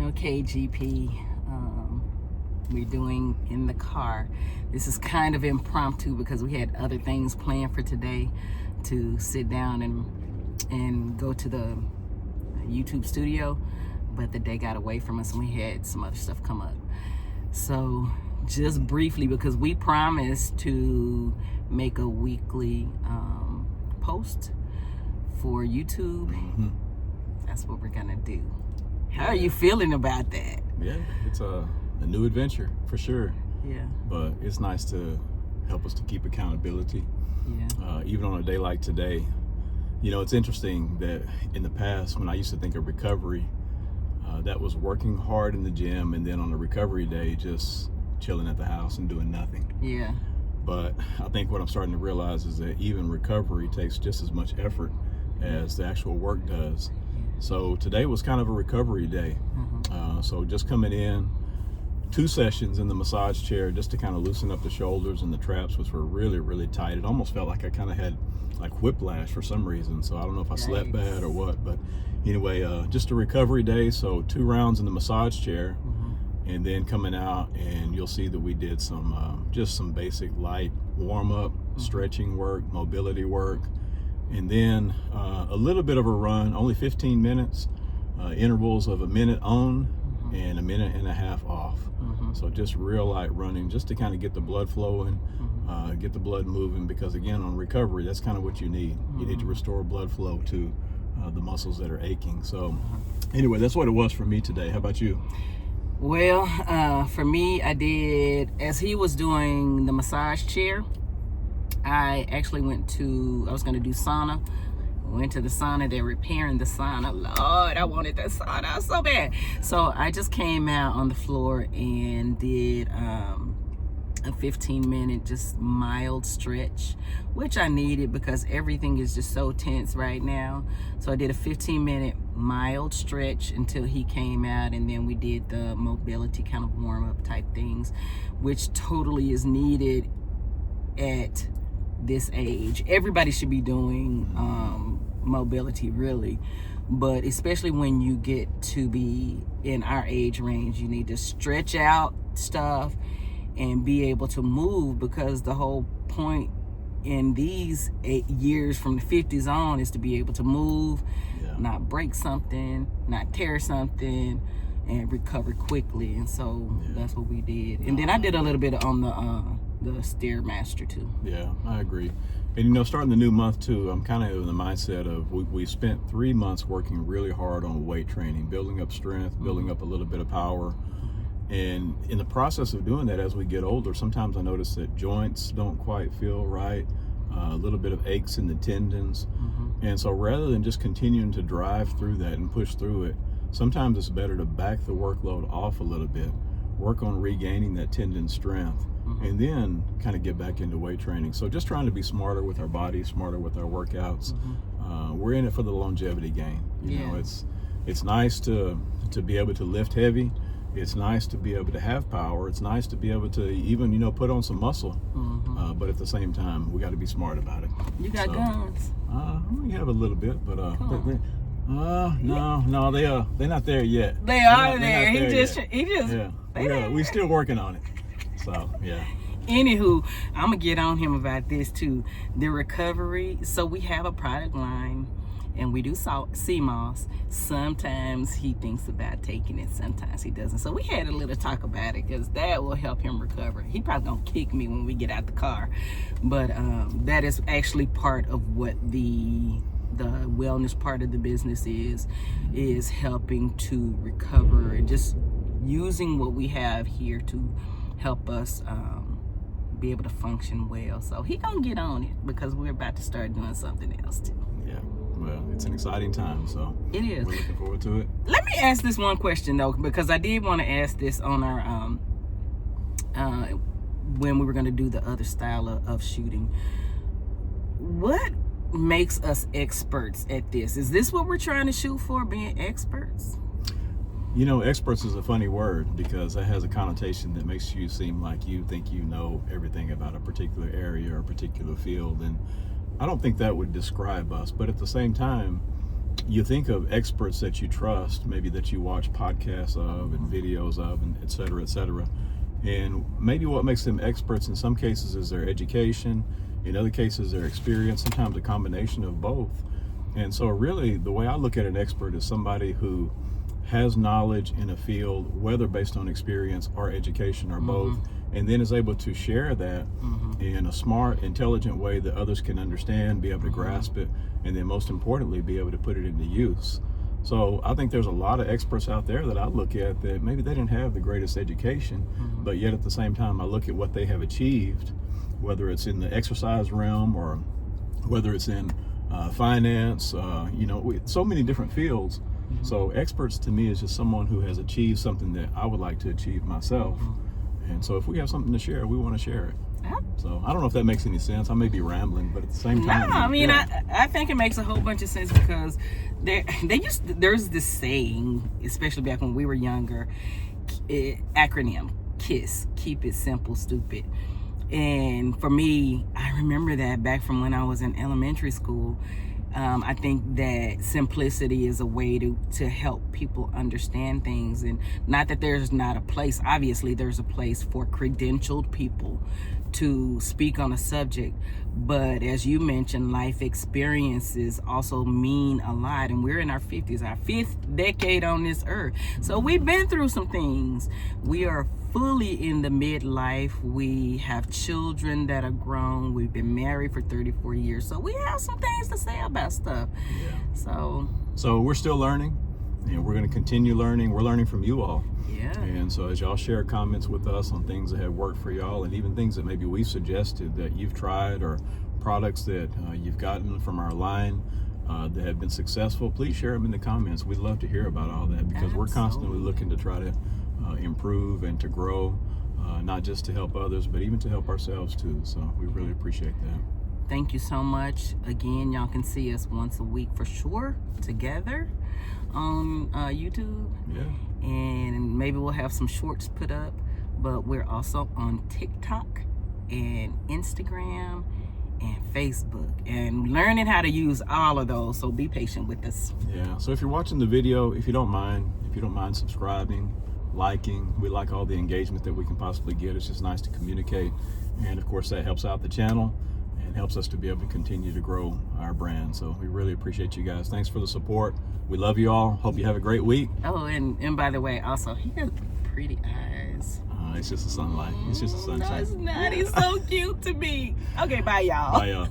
Okay, GP. We're doing in the car. This is kind of impromptu because we had other things planned for today to sit down and go to the YouTube studio, but the day got away from us and we had some other stuff come up. So just briefly, because we promised to make a weekly post for YouTube, that's what we're gonna do. How are you feeling about that? Yeah, it's a new adventure for sure. Yeah. But it's nice to help us to keep accountability. Yeah. Even on a day like today. You know, it's interesting that in the past, when I used to think of recovery, that was working hard in the gym, and then on a recovery day, just chilling at the house and doing nothing. Yeah. But I think what I'm starting to realize is that even recovery takes just as much effort as the actual work does. So today was kind of a recovery day. So just coming in, 2 sessions in the massage chair just to kind of loosen up the shoulders and the traps, which were really, really tight. It almost felt like I kind of had like whiplash for some reason. So I don't know if I slept bad or what, but anyway, just a recovery day. So 2 rounds in the massage chair, and then coming out, and you'll see that we did some just some basic light warm-up, stretching work, mobility work, and then a little bit of a run, only 15 minutes, intervals of a minute on and a minute and a half off. So just real light running, just to kind of get the blood flowing, get the blood moving, because again, on recovery, that's kind of what you need. You need to restore blood flow to the muscles that are aching. So anyway, that's what it was for me today. How about you? Well, for me, I did, as he was doing the massage chair, I actually I was going to do sauna. Went to the sauna. They're repairing the sauna. Lord, I wanted that sauna so bad. So I just came out on the floor and did a 15-minute just mild stretch, which I needed because everything is just so tense right now. So I did a 15-minute mild stretch until he came out, and then we did the mobility kind of warm-up type things, which totally is needed at this age. Everybody should be doing mobility, really, but especially when you get to be in our age range, you need to stretch out stuff and be able to move, because the whole point in these 8 years from the 50s on is to be able to move, not break something, not tear something, and recover quickly. And so that's what we did. And then I did a little bit on the Stairmaster too. Yeah, I agree. And you know, starting the new month too, I'm kind of in the mindset of we spent 3 months working really hard on weight training, building up strength, building up a little bit of power. And in the process of doing that, as we get older, sometimes I notice that joints don't quite feel right, a little bit of aches in the tendons. And so rather than just continuing to drive through that and push through it, sometimes it's better to back the workload off a little bit, work on regaining that tendon strength, and then kind of get back into weight training. So just trying to be smarter with our bodies, smarter with our workouts. We're in it for the longevity game. You know, it's nice to be able to lift heavy. It's nice to be able to have power. It's nice to be able to even, you know, put on some muscle. But at the same time, we got to be smart about it. You got guns? We have a little bit, but no, they're not there yet. They are there. He just. We still working on it. So yeah. Anywho, I'm gonna get on him about this too. The recovery. So we have a product line, and we do CMOS. Sometimes he thinks about taking it, sometimes he doesn't. So we had a little talk about it, because that will help him recover. He probably gonna kick me when we get out the car, but that is actually part of what the wellness part of the business is helping to recover, and just using what we have here to help us be able to function well. So he gonna get on it, because we're about to start doing something else too. Yeah, well, it's an exciting time, so it is. We're looking forward to it. Let me ask this one question though, because I did want to ask this on our when we were going to do the other style of shooting. What makes us experts at this? Is this what we're trying to shoot for, being experts? You know, experts is a funny word, because it has a connotation that makes you seem like you think you know everything about a particular area or a particular field, and I don't think that would describe us. But at the same time, you think of experts that you trust, maybe that you watch podcasts of and videos of, and et cetera, et cetera. And maybe what makes them experts in some cases is their education, in other cases their experience, sometimes a combination of both. And so really the way I look at an expert is somebody who has knowledge in a field, whether based on experience or education or both, and then is able to share that in a smart, intelligent way that others can understand, be able to grasp it, and then most importantly, be able to put it into use. So I think there's a lot of experts out there that I look at that maybe they didn't have the greatest education, but yet at the same time, I look at what they have achieved, whether it's in the exercise realm or whether it's in finance, so many different fields. So experts to me is just someone who has achieved something that I would like to achieve myself. And so if we have something to share, we want to share it. So I don't know if that makes any sense. I may be rambling, but at the same time, I think it makes a whole bunch of sense because there's this saying, especially back when we were younger, acronym KISS, keep it simple, stupid. And for me, I remember that back from when I was in elementary school. I think that simplicity is a way to help people understand things, and not that there's not a place. Obviously, there's a place for credentialed people to speak on a subject, but as you mentioned, life experiences also mean a lot, and we're in our 50s, our 5th decade on this earth, so we've been through some things. We are fully in the midlife. We have children that are grown. We've been married for 34 years, so we have some things to say about stuff. So we're still learning, and we're going to continue learning. We're learning from you all. And so as y'all share comments with us on things that have worked for y'all, and even things that maybe we've suggested that you've tried, or products that you've gotten from our line that have been successful, please share them in the comments. We'd love to hear about all that, because we're constantly looking to try to improve and to grow, not just to help others, but even to help ourselves too. So we really appreciate that. Thank you so much. Again, y'all can see us once a week for sure together on YouTube. And maybe we'll have some shorts put up, but we're also on TikTok and Instagram and Facebook, and learning how to use all of those, so be patient with us. So if you're watching the video, if you don't mind subscribing, liking, we like all the engagement that we can possibly get. It's just nice to communicate, and of course that helps out the channel and helps us to be able to continue to grow our brand. So we really appreciate you guys. Thanks for the support. We love you all. Hope you have a great week. Oh, and by the way, also, he has pretty eyes. It's just the sunlight. It's just the sunshine. No, it's not. He's so cute to me. Okay, bye y'all. Bye y'all.